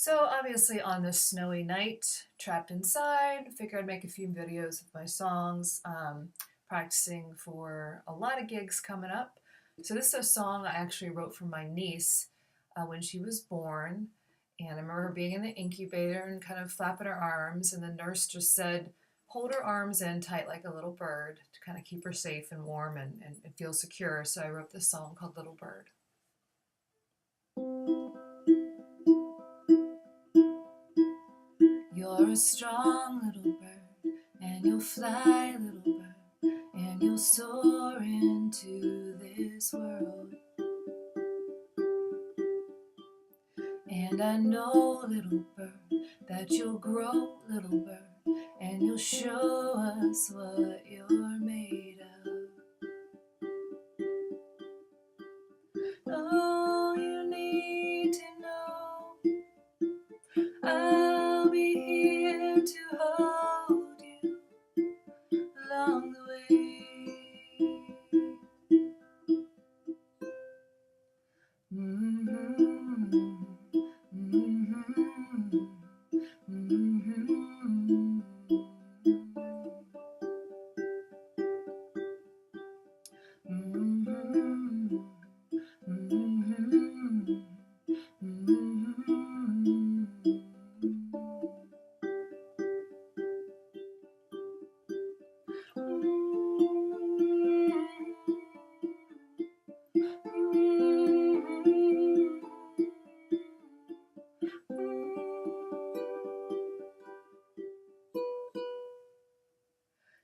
So obviously on this snowy night, trapped inside, figured I'd make a few videos of my songs, practicing for a lot of gigs coming up. So this is a song I actually wrote for my niece when she was born. And I remember her being in the incubator and kind of flapping her arms, and the nurse just said, hold her arms in tight like a little bird to kind of keep her safe and warm and feel secure. So I wrote this song called Little Bird. You're a strong little bird, and you'll fly, little bird, and you'll soar into this world. And I know, little bird, that you'll grow, little bird, and you'll show us what you're made of. Oh, you need to know I'll be here to hold you along the way.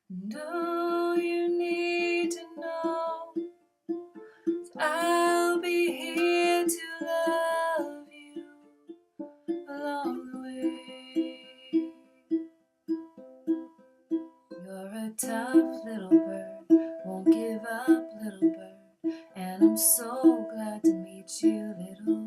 And all you need to know is I'll be here to love you along the way. You're a tough little bird, won't give up, little bird, and I'm so glad to meet you, little